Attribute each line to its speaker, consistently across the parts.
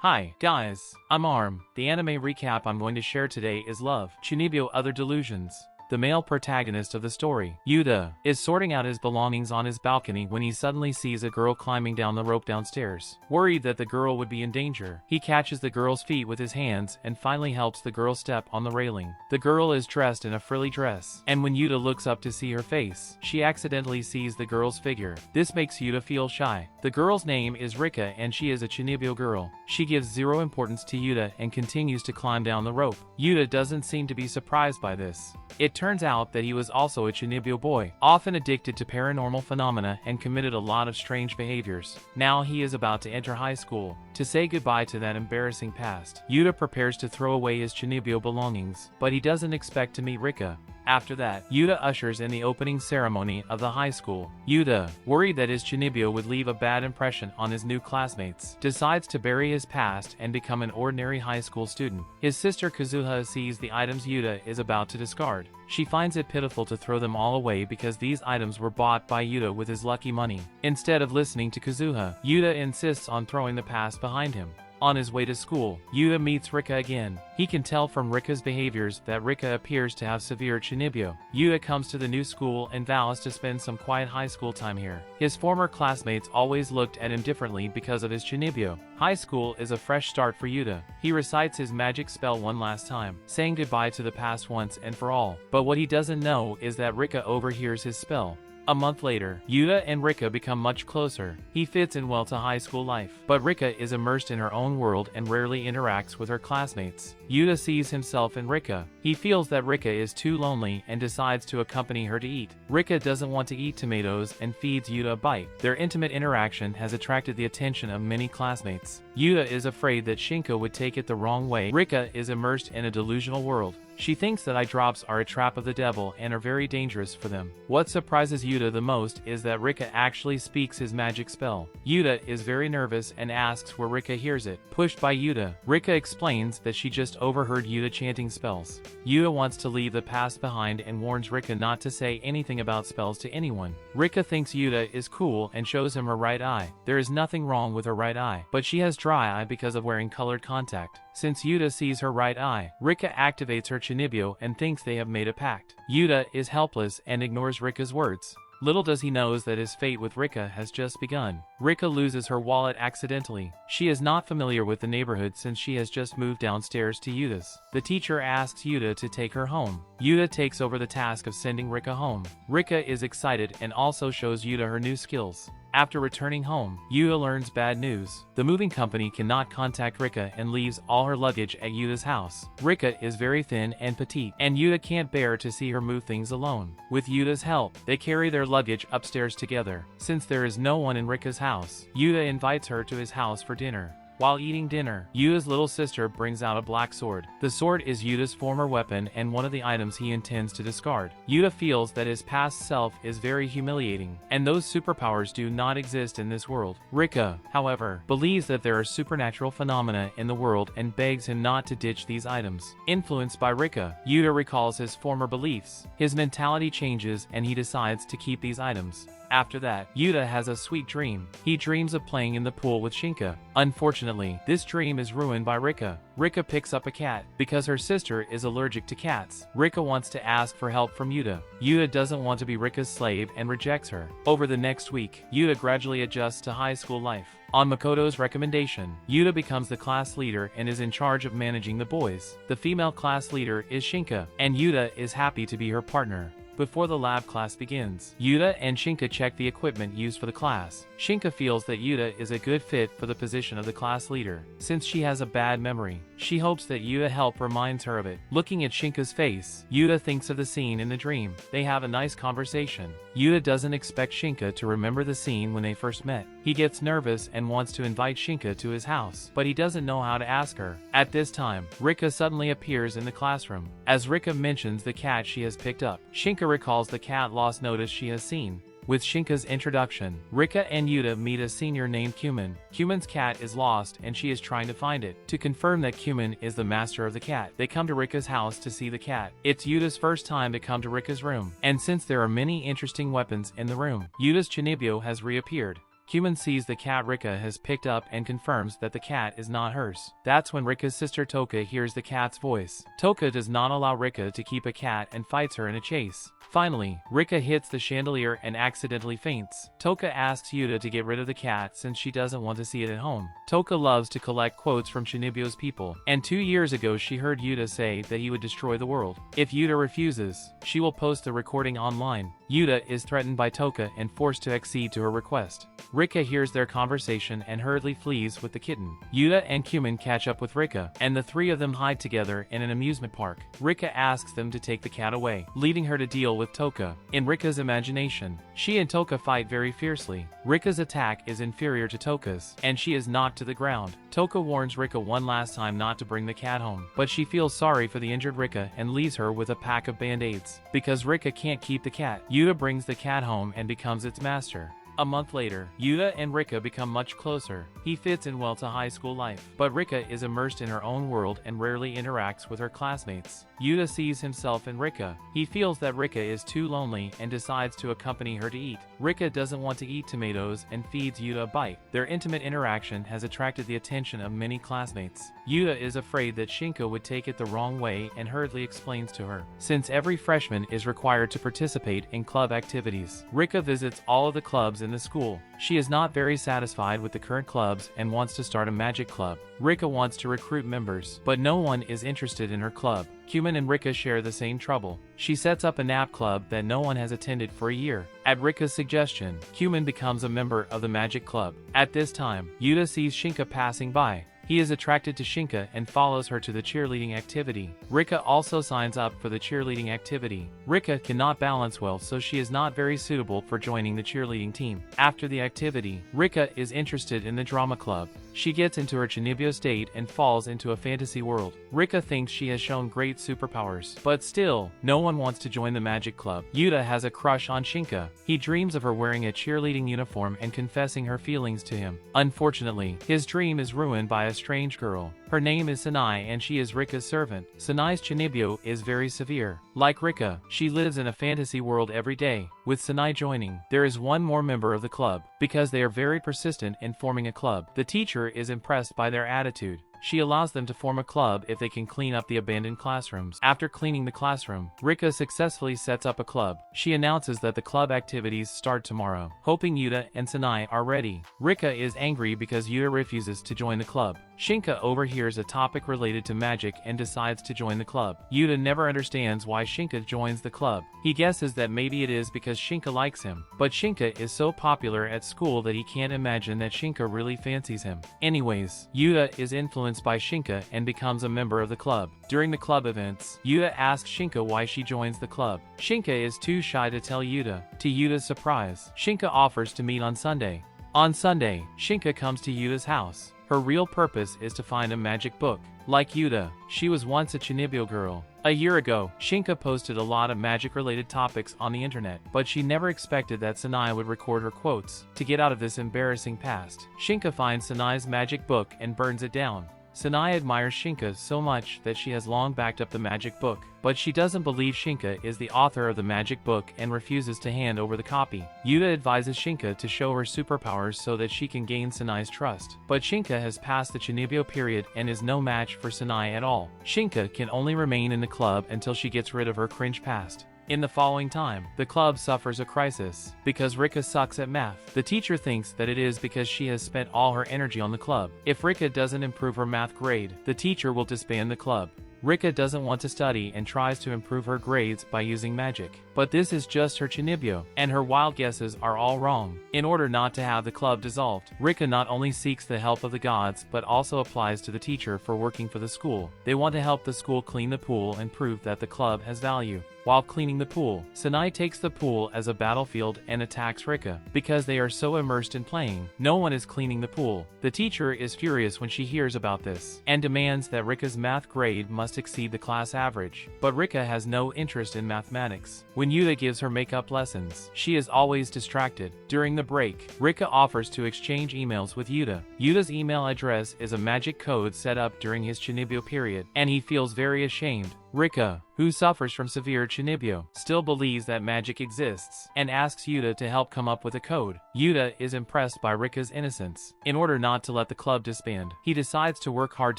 Speaker 1: Hi, guys, I'm Arm. The anime recap I'm going to share today is Love, Chunibyo Other Delusions. The male protagonist of the story, Yuda, is sorting out his belongings on his balcony when he suddenly sees a girl climbing down the rope downstairs. Worried that the girl would be in danger, he catches the girl's feet with his hands and finally helps the girl step on the railing. The girl is dressed in a frilly dress, and when Yuda looks up to see her face, she accidentally sees the girl's figure. This makes Yuda feel shy. The girl's name is Rika and she is a Chunibyo girl. She gives zero importance to Yuda and continues to climb down the rope. Yuda doesn't seem to be surprised by this. It turns out that he was also a Chunibyo boy, often addicted to paranormal phenomena and committed a lot of strange behaviors. Now he is about to enter high school, to say goodbye to that embarrassing past. Yuda prepares to throw away his Chunibyo belongings, but he doesn't expect to meet Rika. After that, Yuda ushers in the opening ceremony of the high school. Yuda, worried that his Chunibyo would leave a bad impression on his new classmates, decides to bury his past and become an ordinary high school student. His sister Kazuha sees the items Yuda is about to discard. She finds it pitiful to throw them all away because these items were bought by Yuda with his lucky money. Instead of listening to Kazuha, Yuda insists on throwing the past behind him. On his way to school, Yuda meets Rika again. He can tell from Rika's behaviors that Rika appears to have severe Chunibyo. Yuda comes to the new school and vows to spend some quiet high school time here. His former classmates always looked at him differently because of his Chunibyo. High school is a fresh start for Yuda. He recites his magic spell one last time, saying goodbye to the past once and for all. But what he doesn't know is that Rika overhears his spell. A month later, Yuda and Rika become much closer. He fits in well to high school life, but Rika is immersed in her own world and rarely interacts with her classmates. Yuda sees himself in Rika. He feels that Rika is too lonely and decides to accompany her to eat. Rika doesn't want to eat tomatoes and feeds Yuda a bite. Their intimate interaction has attracted the attention of many classmates. Yuda is afraid that Shinka would take it the wrong way. Rika is immersed in a delusional world. She thinks that eye drops are a trap of the devil and are very dangerous for them. What surprises Yuda the most is that Rika actually speaks his magic spell. Yuda is very nervous and asks where Rika hears it. Pushed by Yuda, Rika explains that she just overheard Yuda chanting spells. Yuda wants to leave the past behind and warns Rika not to say anything about spells to anyone. Rika thinks Yuda is cool and shows him her right eye. There is nothing wrong with her right eye, but she has dry eye because of wearing colored contact. Since Yuda sees her right eye, Rika activates her Chunibyo and thinks they have made a pact. Yuda is helpless and ignores Rika's words. Little does he knows that his fate with Rika has just begun. Rika loses her wallet accidentally. She is not familiar with the neighborhood since she has just moved downstairs to Yuda's. The teacher asks Yuda to take her home. Yuda takes over the task of sending Rika home. Rika is excited and also shows Yuda her new skills. After returning home, Yuda learns bad news. The moving company cannot contact Rika and leaves all her luggage at Yuda's house. Rika is very thin and petite, and Yuda can't bear to see her move things alone. With Yuda's help, they carry their luggage upstairs together. Since there is no one in Rika's house, Yuda invites her to his house for dinner. While eating dinner, Yuda's little sister brings out a black sword. The sword is Yuda's former weapon and one of the items he intends to discard. Yuda feels that his past self is very humiliating, and those superpowers do not exist in this world. Rika, however, believes that there are supernatural phenomena in the world and begs him not to ditch these items. Influenced by Rika, Yuda recalls his former beliefs. His mentality changes and he decides to keep these items. After that, Yuda has a sweet dream. He dreams of playing in the pool with Shinka. Unfortunately, this dream is ruined by Rika. Rika picks up a cat. Because her sister is allergic to cats, Rika wants to ask for help from Yuda. Yuda doesn't want to be Rika's slave and rejects her. Over the next week, Yuda gradually adjusts to high school life. On Makoto's recommendation, Yuda becomes the class leader and is in charge of managing the boys. The female class leader is Shinka, and Yuda is happy to be her partner. Before the lab class begins, Yuda and Shinka check the equipment used for the class. Shinka feels that Yuda is a good fit for the position of the class leader. Since she has a bad memory, she hopes that Yuda help reminds her of it. Looking at Shinka's face, Yuda thinks of the scene in the dream. They have a nice conversation. Yuda doesn't expect Shinka to remember the scene when they first met. He gets nervous and wants to invite Shinka to his house, but he doesn't know how to ask her. At this time, Rika suddenly appears in the classroom. As Rika mentions the cat she has picked up, Shinka recalls the cat lost notice she has seen. With Shinka's introduction, Rika and Yuda meet a senior named Cumin. Cumin's cat is lost and she is trying to find it. To confirm that Cumin is the master of the cat, they come to Rika's house to see the cat. It's Yuda's first time to come to Rika's room, and since there are many interesting weapons in the room, Yuda's Chunibyo has reappeared. Cumin sees the cat Rika has picked up and confirms that the cat is not hers. That's when Rika's sister Toka hears the cat's voice. Toka does not allow Rika to keep a cat and fights her in a chase. Finally, Rika hits the chandelier and accidentally faints. Toka asks Yuda to get rid of the cat since she doesn't want to see it at home. Toka loves to collect quotes from Chunibyo's people, and 2 years ago she heard Yuda say that he would destroy the world. If Yuda refuses, she will post the recording online. Yuda is threatened by Toka and forced to accede to her request. Rika hears their conversation and hurriedly flees with the kitten. Yuda and Cumin catch up with Rika, and the three of them hide together in an amusement park. Rika asks them to take the cat away, leading her to deal with Toka. In Rika's imagination, she and Toka fight very fiercely. Rika's attack is inferior to Toka's, and she is knocked to the ground. Toka warns Rika one last time not to bring the cat home, but she feels sorry for the injured Rika and leaves her with a pack of band-aids. Because Rika can't keep the cat, Yuda brings the cat home and becomes its master. A month later, Yuda and Rika become much closer. He fits in well to high school life, but Rika is immersed in her own world and rarely interacts with her classmates. Yuda sees himself in Rika. He feels that Rika is too lonely and decides to accompany her to eat. Rika doesn't want to eat tomatoes and feeds Yuda a bite. Their intimate interaction has attracted the attention of many classmates. Yuda is afraid that Shinka would take it the wrong way and hurriedly explains to her. Since every freshman is required to participate in club activities, Rika visits all of the clubs in the school. She is not very satisfied with the current clubs and wants to start a magic club. Rika wants to recruit members, but no one is interested in her club. Cumin and Rika share the same trouble. She sets up a nap club that no one has attended for a year. At Rika's suggestion, Cumin becomes a member of the magic club. At this time, Yuda sees Shinka passing by. He is attracted to Shinka and follows her to the cheerleading activity. Rika also signs up for the cheerleading activity. Rika cannot balance well, so she is not very suitable for joining the cheerleading team. After the activity, Rika is interested in the drama club. She gets into her Chunibyo state and falls into a fantasy world. Rika thinks she has shown great superpowers, but still, no one wants to join the magic club. Yuda has a crush on Shinka. He dreams of her wearing a cheerleading uniform and confessing her feelings to him. Unfortunately, his dream is ruined by a strange girl. Her name is Sanai and she is Rika's servant. Sanai's Chunibyo is very severe. Like Rika, she lives in a fantasy world every day. With Sanai joining, there is one more member of the club. Because they are very persistent in forming a club, the teacher is impressed by their attitude. She allows them to form a club if they can clean up the abandoned classrooms. After cleaning the classroom, Rika successfully sets up a club. She announces that the club activities start tomorrow, hoping Yuda and Sanai are ready. Rika is angry because Yuda refuses to join the club. Shinka overhears a topic related to magic and decides to join the club. Yuda never understands why Shinka joins the club. He guesses that maybe it is because Shinka likes him, but Shinka is so popular at school that he can't imagine that Shinka really fancies him. Anyways, Yuda is influenced by Shinka and becomes a member of the club. During the club events, Yuda asks Shinka why she joins the club. Shinka is too shy to tell Yuda. To Yuda's surprise, Shinka offers to meet on Sunday. On Sunday, Shinka comes to Yuda's house. Her real purpose is to find a magic book. Like Yuda, she was once a Chunibyo girl. A year ago, Shinka posted a lot of magic-related topics on the internet, but she never expected that Sanai would record her quotes. To get out of this embarrassing past, Shinka finds Sanai's magic book and burns it down. Sanai admires Shinka so much that she has long backed up the magic book, but she doesn't believe Shinka is the author of the magic book and refuses to hand over the copy. Yuda advises Shinka to show her superpowers so that she can gain Sanai's trust, but Shinka has passed the Chunibyo period and is no match for Sanai at all. Shinka can only remain in the club until she gets rid of her cringe past. In the following time, the club suffers a crisis. Because Rika sucks at math, the teacher thinks that it is because she has spent all her energy on the club. If Rika doesn't improve her math grade, the teacher will disband the club. Rika doesn't want to study and tries to improve her grades by using magic. But this is just her Chunibyo, and her wild guesses are all wrong. In order not to have the club dissolved, Rika not only seeks the help of the gods but also applies to the teacher for working for the school. They want to help the school clean the pool and prove that the club has value. While cleaning the pool, Sanai takes the pool as a battlefield and attacks Rika. Because they are so immersed in playing, no one is cleaning the pool. The teacher is furious when she hears about this, and demands that Rika's math grade must exceed the class average. But Rika has no interest in mathematics. When When Yuda gives her makeup lessons, she is always distracted. During the break, Rika offers to exchange emails with Yuda. Yuda's email address is a magic code set up during his Chunibyo period, and he feels very ashamed. Rika, who suffers from severe Chunibyo, still believes that magic exists, and asks Yuda to help come up with a code. Yuda is impressed by Rika's innocence. In order not to let the club disband, he decides to work hard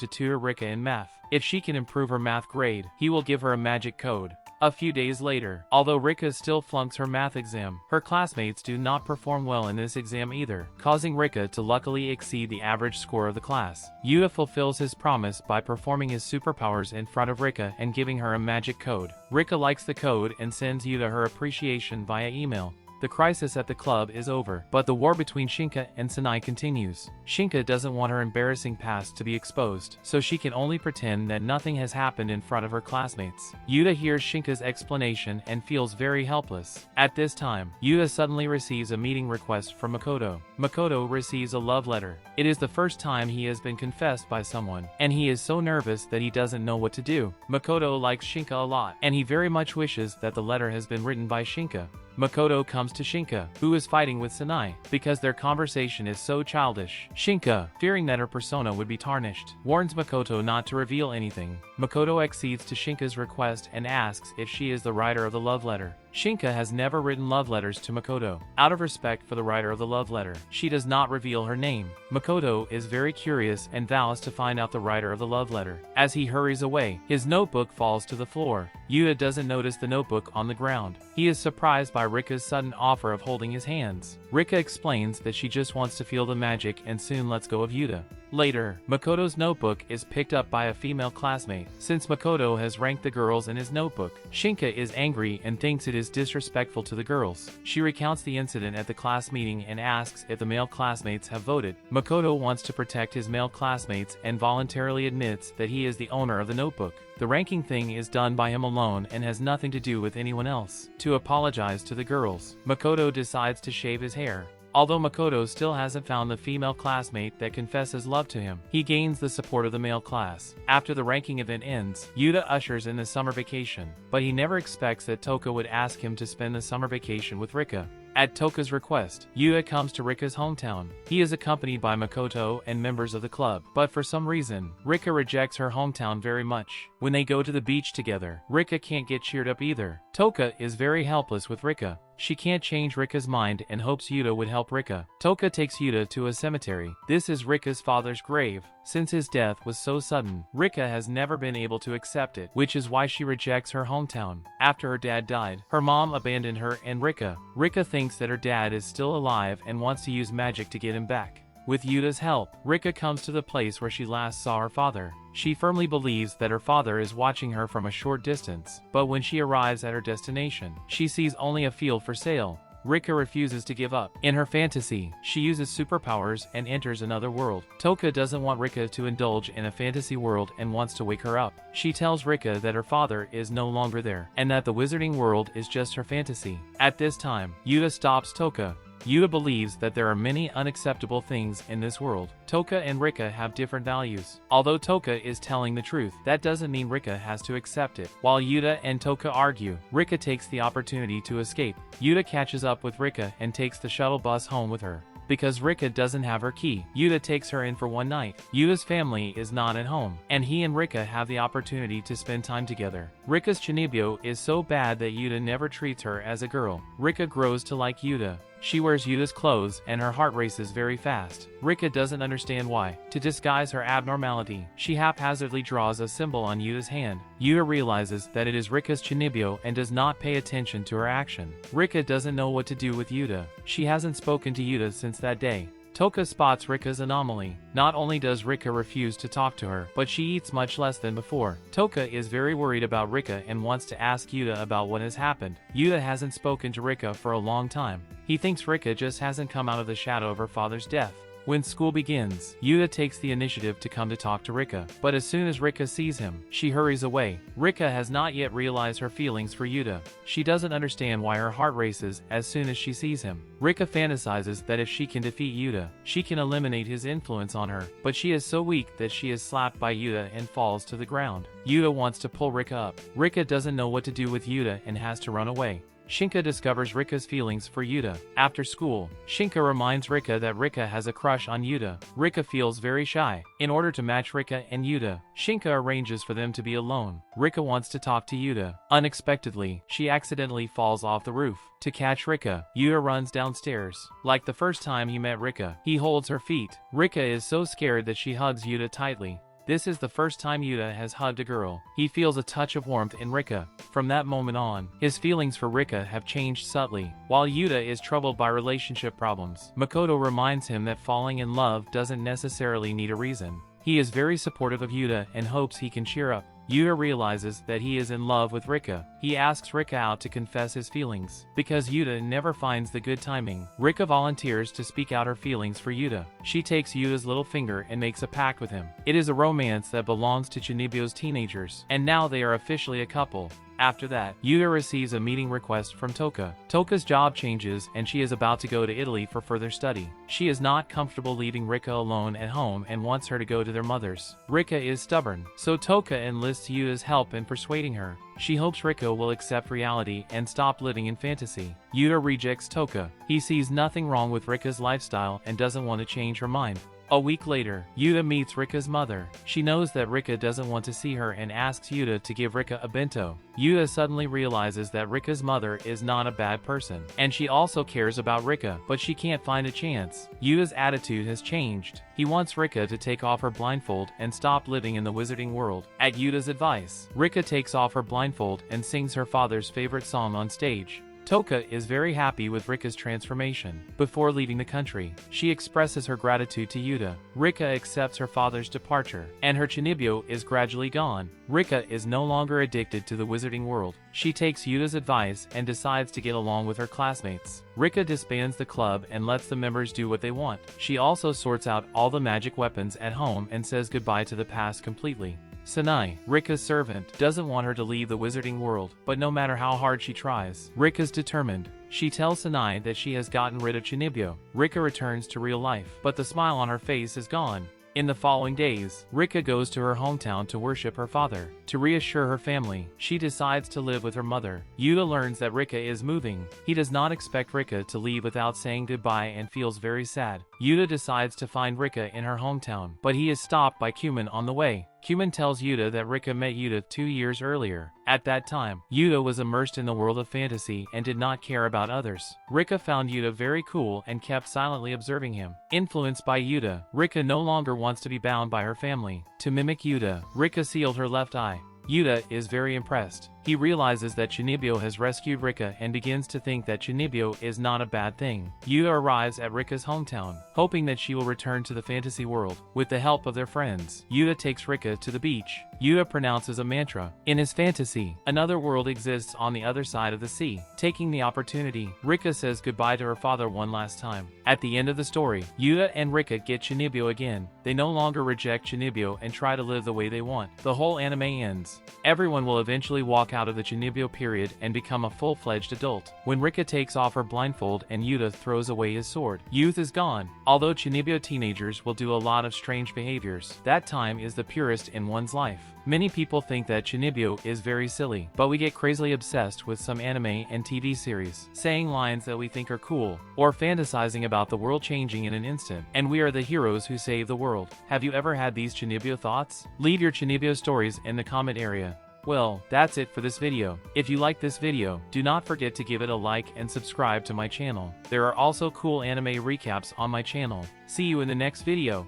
Speaker 1: to tutor Rika in math. If she can improve her math grade, he will give her a magic code. A few days later, although Rika still flunks her math exam, her classmates do not perform well in this exam either, causing Rika to luckily exceed the average score of the class. Yuda fulfills his promise by performing his superpowers in front of Rika and giving her a magic code. Rika likes the code and sends Yuda her appreciation via email. The crisis at the club is over, but the war between Shinka and Sanai continues. Shinka doesn't want her embarrassing past to be exposed, so she can only pretend that nothing has happened in front of her classmates. Yuda hears Shinka's explanation and feels very helpless. At this time, Yuda suddenly receives a meeting request from Makoto. Makoto receives a love letter. It is the first time he has been confessed by someone, and he is so nervous that he doesn't know what to do. Makoto likes Shinka a lot, and he very much wishes that the letter has been written by Shinka. Makoto comes to Shinka, who is fighting with Sanai, because their conversation is so childish. Shinka, fearing that her persona would be tarnished, warns Makoto not to reveal anything. Makoto accedes to Shinka's request and asks if she is the writer of the love letter. Shinka has never written love letters to Makoto. Out of respect for the writer of the love letter, she does not reveal her name. Makoto is very curious and vows to find out the writer of the love letter. As he hurries away, his notebook falls to the floor. Yuda doesn't notice the notebook on the ground. He is surprised by Rika's sudden offer of holding his hands. Rika explains that she just wants to feel the magic and soon lets go of Yuda. Later, Makoto's notebook is picked up by a female classmate. Since Makoto has ranked the girls in his notebook, Shinka is angry and thinks it is disrespectful to the girls. She recounts the incident at the class meeting and asks if the male classmates have voted. Makoto wants to protect his male classmates and voluntarily admits that he is the owner of the notebook. The ranking thing is done by him alone and has nothing to do with anyone else. To apologize to the girls, Makoto decides to shave his hair. Although Makoto still hasn't found the female classmate that confesses love to him, he gains the support of the male class. After the ranking event ends, Yuda ushers in the summer vacation, but he never expects that Toka would ask him to spend the summer vacation with Rika. At Toka's request, Yuda comes to Rika's hometown. He is accompanied by Makoto and members of the club, but for some reason, Rika rejects her hometown very much. When they go to the beach together, Rika can't get cheered up either. Toka is very helpless with Rika. She can't change Rika's mind and hopes Yuda would help Rika. Toka takes Yuda to a cemetery. This is Rika's father's grave. Since his death was so sudden, Rika has never been able to accept it, which is why she rejects her hometown. After her dad died, her mom abandoned her and Rika. Rika thinks that her dad is still alive and wants to use magic to get him back. With Yuda's help, Rika comes to the place where she last saw her father. She firmly believes that her father is watching her from a short distance, but when she arrives at her destination, she sees only a field for sale. Rika refuses to give up. In her fantasy, she uses superpowers and enters another world. Toka doesn't want Rika to indulge in a fantasy world and wants to wake her up. She tells Rika that her father is no longer there, and that the wizarding world is just her fantasy. At this time, Yuda stops Toka. Yuda believes that there are many unacceptable things in this world. Toka and Rika have different values. Although Toka is telling the truth, that doesn't mean Rika has to accept it. While Yuda and Toka argue, Rika takes the opportunity to escape. Yuda catches up with Rika and takes the shuttle bus home with her. Because Rika doesn't have her key, Yuda takes her in for one night. Yuda's family is not at home, and he and Rika have the opportunity to spend time together. Rika's Chunibyo is so bad that Yuda never treats her as a girl. Rika grows to like Yuda. She wears Yuda's clothes and her heart races very fast. Rika doesn't understand why. To disguise her abnormality, she haphazardly draws a symbol on Yuda's hand. Yuda realizes that it is Rika's Chunibyo and does not pay attention to her action. Rika doesn't know what to do with Yuda. She hasn't spoken to Yuda since that day. Toka spots Rika's anomaly. Not only does Rika refuse to talk to her, but she eats much less than before. Toka is very worried about Rika and wants to ask Yuda about what has happened. Yuda hasn't spoken to Rika for a long time. He thinks Rika just hasn't come out of the shadow of her father's death. When school begins, Yuda takes the initiative to come to talk to Rika, but as soon as Rika sees him, she hurries away. Rika has not yet realized her feelings for Yuda. She doesn't understand why her heart races as soon as she sees him. Rika fantasizes that if she can defeat Yuda, she can eliminate his influence on her, but she is so weak that she is slapped by Yuda and falls to the ground. Yuda wants to pull Rika up. Rika doesn't know what to do with Yuda and has to run away. Shinka discovers Rika's feelings for Yuda. After school, Shinka reminds Rika that Rika has a crush on Yuda. Rika feels very shy. In order to match Rika and Yuda, Shinka arranges for them to be alone. Rika wants to talk to Yuda. Unexpectedly, she accidentally falls off the roof. To catch Rika, Yuda runs downstairs. Like the first time he met Rika, he holds her feet. Rika is so scared that she hugs Yuda tightly. This is the first time Yuda has hugged a girl. He feels a touch of warmth in Rika. From that moment on, his feelings for Rika have changed subtly. While Yuda is troubled by relationship problems, Makoto reminds him that falling in love doesn't necessarily need a reason. He is very supportive of Yuda and hopes he can cheer up. Yuda realizes that he is in love with Rika. He asks Rika out to confess his feelings. Because Yuda never finds the good timing, Rika volunteers to speak out her feelings for Yuda. She takes Yuda's little finger and makes a pact with him. It is a romance that belongs to Chunibyo's teenagers, and now they are officially a couple. After that, Yuda receives a meeting request from Toka. Toka's job changes and she is about to go to Italy for further study. She is not comfortable leaving Rika alone at home and wants her to go to their mother's. Rika is stubborn, so Toka enlists Yuda's help in persuading her. She hopes Rika will accept reality and stop living in fantasy. Yuda rejects Toka. He sees nothing wrong with Rika's lifestyle and doesn't want to change her mind. A week later, Yuda meets Rika's mother. She knows that Rika doesn't want to see her and asks Yuda to give Rika a bento. Yuda suddenly realizes that Rika's mother is not a bad person, and she also cares about Rika, but she can't find a chance. Yuda's attitude has changed. He wants Rika to take off her blindfold and stop living in the wizarding world. At Yuda's advice, Rika takes off her blindfold and sings her father's favorite song on stage. Toka is very happy with Rika's transformation. Before leaving the country, she expresses her gratitude to Yuda. Rika accepts her father's departure, and her Chunibyo is gradually gone. Rika is no longer addicted to the wizarding world. She takes Yuda's advice and decides to get along with her classmates. Rika disbands the club and lets the members do what they want. She also sorts out all the magic weapons at home and says goodbye to the past completely. Sanai, Rika's servant, doesn't want her to leave the wizarding world, but no matter how hard she tries, Rika's determined. She tells Sanai that she has gotten rid of Chunibyo. Rika returns to real life, but the smile on her face is gone. In the following days, Rika goes to her hometown to worship her father. To reassure her family, she decides to live with her mother. Yuda learns that Rika is moving. He does not expect Rika to leave without saying goodbye and feels very sad. Yuda decides to find Rika in her hometown, but he is stopped by Kumin on the way. Kumin tells Yuda that Rika met Yuda 2 years earlier. At that time, Yuda was immersed in the world of fantasy and did not care about others. Rika found Yuda very cool and kept silently observing him. Influenced by Yuda, Rika no longer wants to be bound by her family. To mimic Yuda, Rika sealed her left eye. Yuda is very impressed. He realizes that Chunibyo has rescued Rika and begins to think that Chunibyo is not a bad thing. Yuda arrives at Rika's hometown, hoping that she will return to the fantasy world. With the help of their friends, Yuda takes Rika to the beach. Yuda pronounces a mantra. In his fantasy, another world exists on the other side of the sea. Taking the opportunity, Rika says goodbye to her father one last time. At the end of the story, Yuda and Rika get Chunibyo again. They no longer reject Chunibyo and try to live the way they want. The whole anime ends. Everyone will eventually walk out of the Chunibyo period and become a full-fledged adult. When Rika takes off her blindfold and Yuda throws away his sword, youth is gone. Although Chunibyo teenagers will do a lot of strange behaviors, that time is the purest in one's life. Many people think that Chunibyo is very silly, but we get crazily obsessed with some anime and TV series, saying lines that we think are cool, or fantasizing about the world changing in an instant, and we are the heroes who save the world. Have you ever had these Chunibyo thoughts? Leave your Chunibyo stories in the comment area. Well, that's it for this video. If you like this video, do not forget to give it a like and subscribe to my channel. There are also cool anime recaps on my channel. See you in the next video.